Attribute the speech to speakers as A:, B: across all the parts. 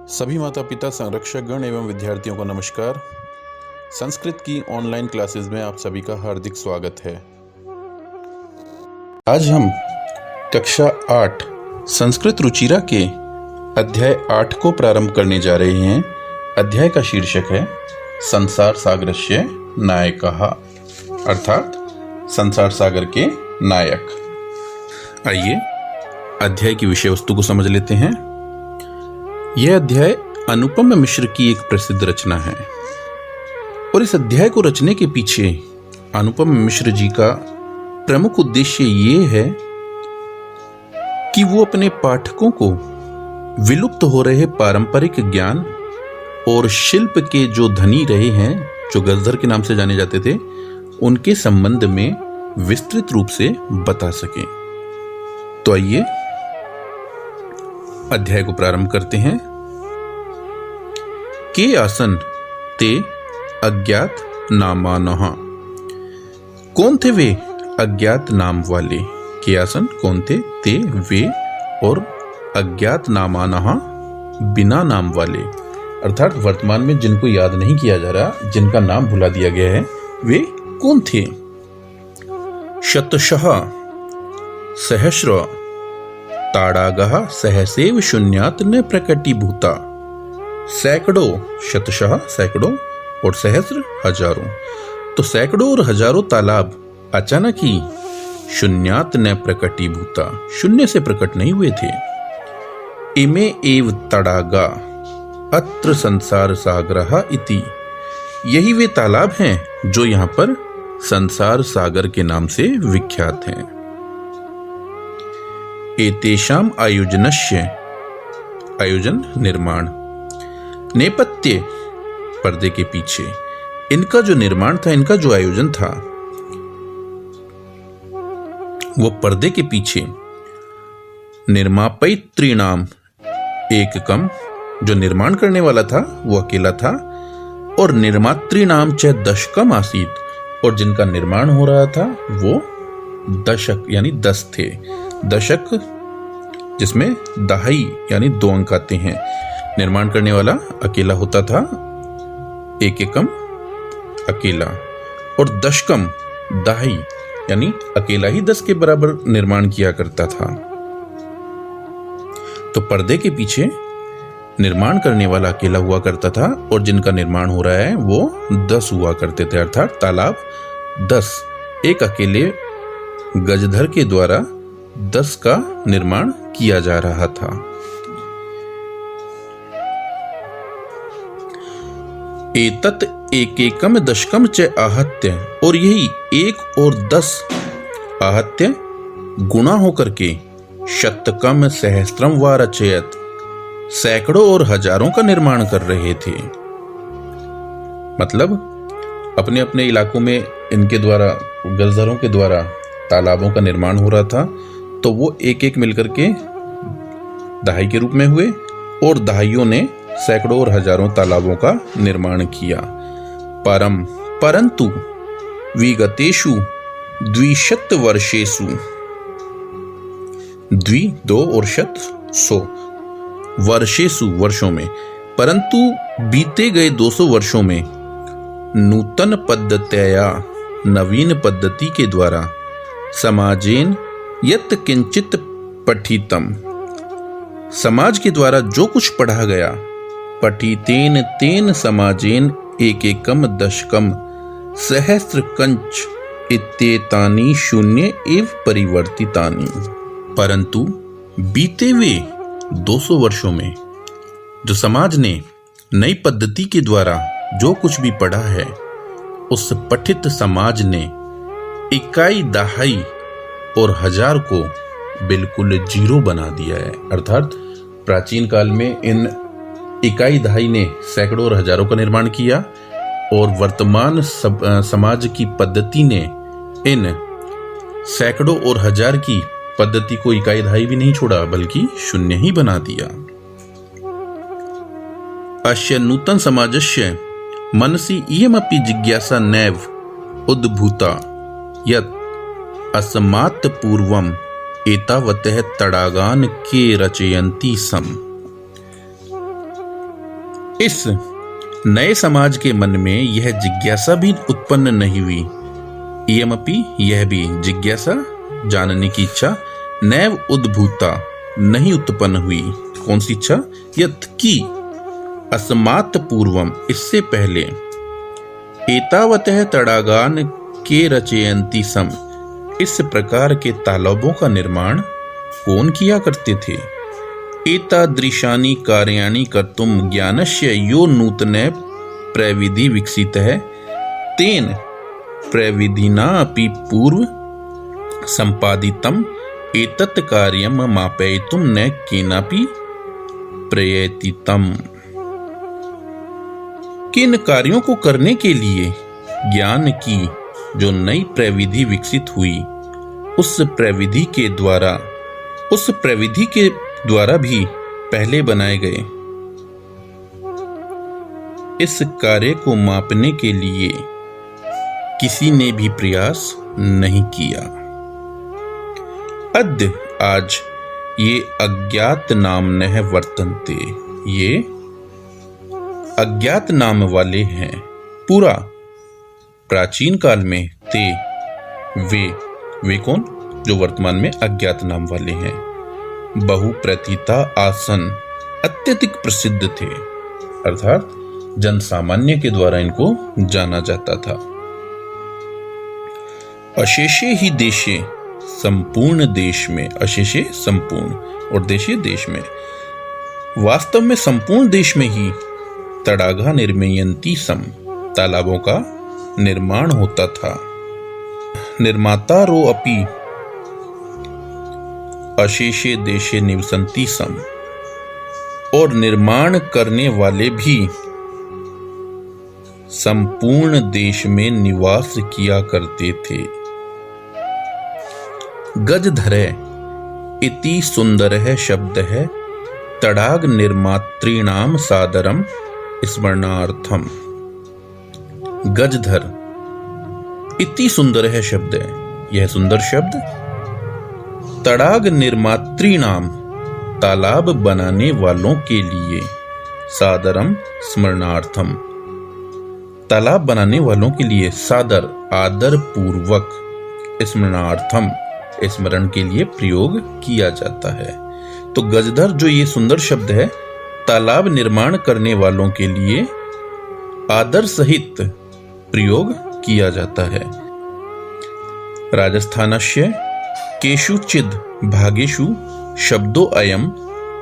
A: सभी माता पिता, संरक्षकगण एवं विद्यार्थियों को नमस्कार। संस्कृत की ऑनलाइन क्लासेस में आप सभी का हार्दिक स्वागत है। आज हम कक्षा 8 संस्कृत रुचिरा के अध्याय 8 को प्रारंभ करने जा रहे हैं। अध्याय का शीर्षक है संसार सागरस्य नायकः, अर्थात संसार सागर के नायक। आइए अध्याय की विषय वस्तु को समझ लेते हैं। यह अध्याय अनुपम मिश्र की एक प्रसिद्ध रचना है और इस अध्याय को रचने के पीछे अनुपम मिश्र जी का प्रमुख उद्देश्य ये है कि वो अपने पाठकों को विलुप्त हो रहे पारंपरिक ज्ञान और शिल्प के जो धनी रहे हैं, जो गजधर के नाम से जाने जाते थे, उनके संबंध में विस्तृत रूप से बता सकें। तो आइए अध्याय को प्रारंभ करते हैं। के आसन ते अज्ञात नामानः। कौन थे वे अज्ञात नाम वाले? के आसन कौन थे? ते वे और अज्ञात नामानः बिना नाम वाले, अर्थात वर्तमान में जिनको याद नहीं किया जा रहा, जिनका नाम भुला दिया गया है, वे कौन थे? शतशः सहस्र ताड़ागः सहसेव शून्यात् न प्रकटीभूता। सैकड़ों, शतशः सैकड़ों और सहस्र हजारों, तो सैकड़ों और हजारों तालाब अचानक ही शून्यात् न प्रकटीभूता, शून्य से प्रकट नहीं हुए थे। इमे एव तड़ागा अत्र संसार सागरः इति। यही वे तालाब हैं जो यहाँ पर संसार सागर के नाम से विख्यात हैं। एतेषाम आयोजनस्य, आयोजन निर्माण, नेपथ्य पर्दे के पीछे, इनका जो निर्माण था, इनका जो आयोजन था, वो पर्दे के पीछे निर्मापयित्रीणाम एककम, जो निर्माण करने वाला था वो अकेला था, और निर्मातृणाम च दशकम आसीत, और जिनका निर्माण हो रहा था वो दशक यानी 10 थे। दशक जिसमें दहाई यानी 2 अंक आते हैं। निर्माण करने वाला अकेला होता था, एक एकम अकेला, और दशकम दहाई यानी अकेला ही 10 के बराबर निर्माण किया करता था। तो पर्दे के पीछे निर्माण करने वाला अकेला हुआ करता था, और जिनका निर्माण हो रहा है वो 10 हुआ करते थे, अर्थात तालाब 10, एक अकेले गजधर के द्वारा 10 का निर्माण किया जा रहा था। एतत् एकेकम दशकम च आहत्य, और यही 1 और 10 आहत्य गुणा होकर के शतकम सहस्त्रम वा रचयत, सैकड़ों और हजारों का निर्माण कर रहे थे। मतलब अपने अपने इलाकों में इनके द्वारा, गजधरों के द्वारा तालाबों का निर्माण हो रहा था, तो वो एक एक मिलकर के दहाई के रूप में हुए, और दहाइयों ने सैकड़ों और हजारों तालाबों का निर्माण किया। परंतु विगतेषु द्विशत वर्षेषु, द्वि 2 और शत 100, वर्षेषु वर्षों में, परंतु बीते गए 200 वर्षों में नूतन पद्धत्या, नवीन पद्धति के द्वारा, समाजेन यत् किंचित पठितम, समाज के द्वारा जो कुछ पढ़ा गया, पठितेन तेन समाजेन एकेकम दशकम सहस्र कंच इत्येतानि शून्य एव परिवर्तितानि। परंतु बीते हुए 200 वर्षों में जो समाज ने नई पद्धति के द्वारा जो कुछ भी पढ़ा है, उस पठित समाज ने इकाई, दहाई और हजार को बिल्कुल 0 बना दिया है। अर्थात प्राचीन काल में इन इकाई, दहाई ने सैकड़ों और हजारों का निर्माण किया, और वर्तमान समाज की पद्धति ने इन सैकड़ों और हजार की पद्धति को इकाई, दहाई भी नहीं छोड़ा, बल्कि शून्य ही बना दिया। अस्य नूतन समाजस्य मनसि इयमपि जिज्ञासा नैव उद्भूता यत् अस्मात् पूर्वम एतावतः तड़ागान के रचयन्ति सम। इस नए समाज के मन में यह जिज्ञासा भी उत्पन्न नहीं हुई, इयमपि यह भी जिज्ञासा जानने की इच्छा नैव उद्भूता नहीं उत्पन्न हुई। कौन सी इच्छा? यत् की अस्मात् पूर्वम इससे पहले एतावतः तड़ागान के रचयन्ति सम इस प्रकार के तालाबों का निर्माण कौन किया करते थे? एतादृशानि कार्याणि कर्तुम ज्ञानस्य यो नूतने प्रविधि विकसितः तेन प्रविधिना अपि पूर्व संपादितम एतत् कार्यम मापयितुम न केनापि प्रयतितम। किन कार्यों को करने के लिए ज्ञान की जो नई प्रविधि विकसित हुई उस प्रविधि के द्वारा भी पहले बनाए गए इस कार्य को मापने के लिए किसी ने भी प्रयास नहीं किया। अद्य आज ये अज्ञात नामनः वर्तन्ते, ये अज्ञात नाम वाले हैं। पूरा प्राचीन काल में ते वे कौन? जो वर्तमान में अज्ञात नाम वाले हैं। बहु प्रतीता आसन अत्यधिक प्रसिद्ध थे, अर्थात जन सामान्य के द्वारा इनको जाना जाता था। अशेषे ही देशे संपूर्ण देश में, अशेषे संपूर्ण और देशे देश में, वास्तव में संपूर्ण देश में ही तड़ागा निर्मयन्ति सम तालाबों का निर्माण होता था। निर्माता रो अपि अशेषे देशे निवसन्ति सम और निर्माण करने वाले भी संपूर्ण देश में निवास किया करते थे। गजधरे इति सुंदरः शब्दः तड़ाग निर्मातॄणाम सादरम स्मरणार्थम। गजधर इति सुंदरः शब्द है, यह सुंदर शब्द तड़ाग निर्मातॄणाम तालाब बनाने वालों के लिए, सादरम स्मरणार्थम तालाब बनाने वालों के लिए, सादर आदर पूर्वक, स्मरणार्थम स्मरण के लिए प्रयोग किया जाता है। तो गजधर जो ये सुंदर शब्द है तालाब निर्माण करने वालों के लिए आदर सहित प्रयोग किया जाता है। राजस्थानस्य केषुचिद् भागेषु शब्दो अयम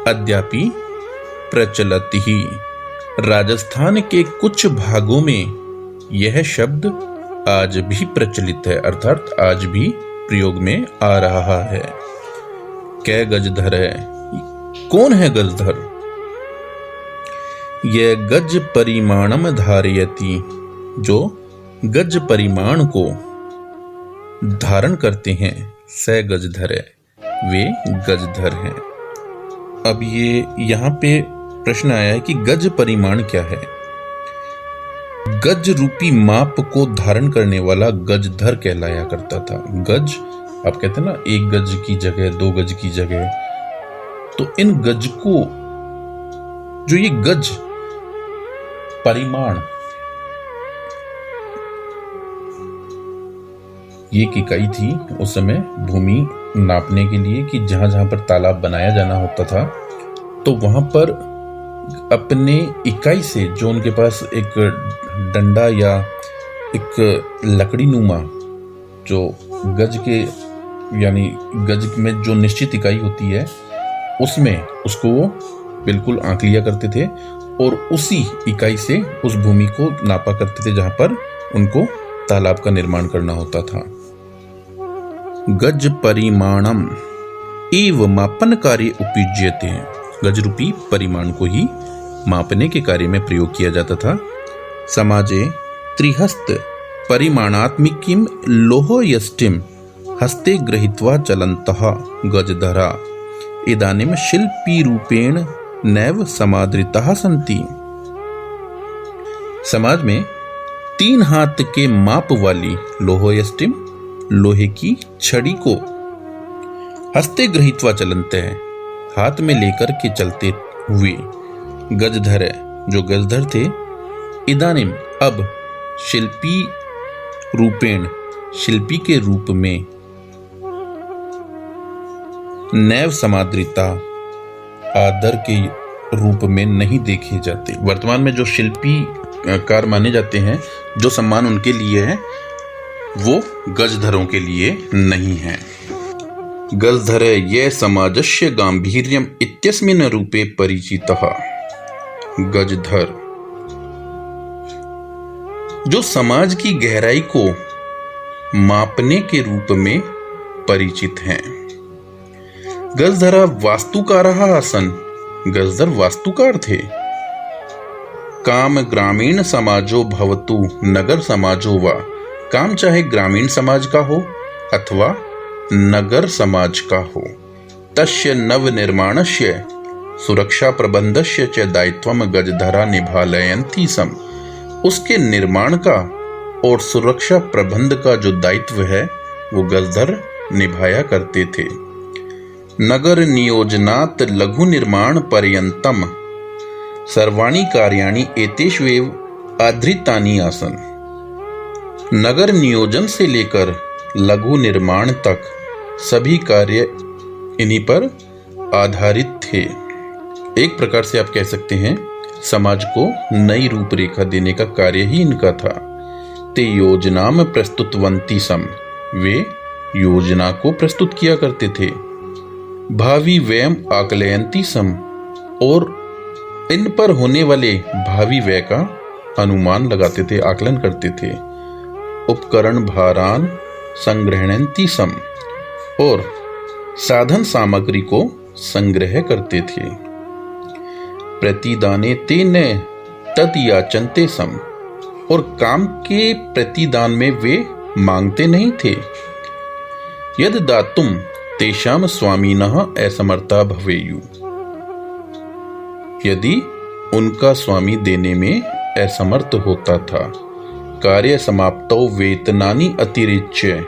A: अद्यापि प्रचलति ही। राजस्थान के कुछ भागों में यह शब्द आज भी प्रचलित है, अर्थात आज भी प्रयोग में आ रहा है। कै गजधर है, कौन है गजधर? यह गज परिमाणम धारयति, जो गज परिमाण को धारण करते हैं, स गजधर है, वे गजधर हैं। अब ये यहाँ पे प्रश्न आया है कि गज परिमाण क्या है? गज रूपी माप को धारण करने वाला गजधर कहलाया करता था। गज आप कहते हैं ना, 1 गज की जगह 2 गज की जगह, तो इन गज को, जो ये गज परिमाण, ये एक इकाई थी उस समय भूमि नापने के लिए कि जहां जहां पर तालाब बनाया जाना होता था, तो वहां पर अपने इकाई से, जो उनके पास एक डंडा या एक लकड़ी नुमा, जो गज के यानी गज में जो निश्चित इकाई होती है उसमें उसको वो बिल्कुल आंक लिया करते थे और उसी इकाई से उस भूमि को नापा करते थे जहां पर उनको तालाब का निर्माण करना होता था। गज परिमाणम एव मापन कार्य उपयुज्यते हैं। गज रूपी परिमाण को ही मापने के कार्य में प्रयोग किया जाता था। समाजे त्रिहस्त परिमाणात्मिकीं लोहयष्टिं हस्ते गृहीत्वा चलन्तः गजधरा इदानीं शिल्पी रूपेण नैव समादृताः सन्ति। समाज में 3 हाथ के माप वाली लोहयष्टिम, लोहे की छड़ी को हस्ते गृहीत्वा चलन्ते हैं, हाथ में लेकर के चलते हुए, गजधर जो गजधर थे, इदानीम अब शिल्पी रूपेण शिल्पी के रूप में, नैव समादृता आदर के रूप में नहीं देखे जाते। वर्तमान में जो शिल्पी कार माने जाते हैं, जो सम्मान उनके लिए है वो गजधरों के लिए नहीं है। गजधरे ये समाजस्य गांभीर्यम इत्यस्मिन् रूपे परिचितः। गजधर जो समाज की गहराई को मापने के रूप में परिचित हैं। गजधरा वास्तुकारः आसन्। गजधर वास्तुकार थे। काम ग्रामीण समाजो भवतु नगर समाजो वा। काम चाहे ग्रामीण समाज का हो अथवा नगर समाज का हो। तस्य नव निर्माणस्य सुरक्षा प्रबंधस्य च दायित्वम गजधरा निभालयन्ति सम। उसके निर्माण का और सुरक्षा प्रबंध का जो दायित्व है वो गजधर निभाया करते थे। नगर नियोजनात् लघु निर्माण पर्यंतम सर्वाणि कार्याणि एतेष्वेव आधृतानि आसन्। नगर नियोजन से लेकर लघु निर्माण तक सभी कार्य इन्हीं पर आधारित थे। एक प्रकार से आप कह सकते हैं समाज को नई रूपरेखा देने का कार्य ही इनका था। ते योजनाम प्रस्तुतवन्ति सम। वे योजना को प्रस्तुत किया करते थे। भावी व्ययम आकलयन्ति सम। और इन पर होने वाले भावी व्यय का अनुमान लगाते थे, आकलन करते थे। उपकरण भारान संग्रहणन्ति सम। और साधन सामग्री को संग्रह करते थे। प्रतिदाने तेन तत् याचन्ते सम। और काम के प्रतिदान में वे मांगते नहीं थे। यद दातुम तेषाम स्वामिनः असमर्था भवेयु। यदि उनका स्वामी देने में असमर्थ होता था। कार्य समाप्तौ वेतनानि अतिरिच्य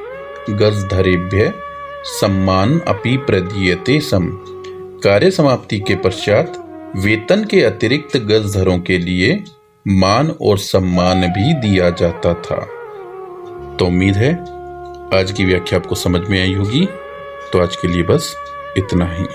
A: गजधरेभ्य सम्मान अपि प्रदीयते सम। कार्य समाप्ति के पश्चात वेतन के अतिरिक्त गजधरों के लिए मान और सम्मान भी दिया जाता था। तो उम्मीद है आज की व्याख्या आपको समझ में आई होगी। तो आज के लिए बस इतना ही।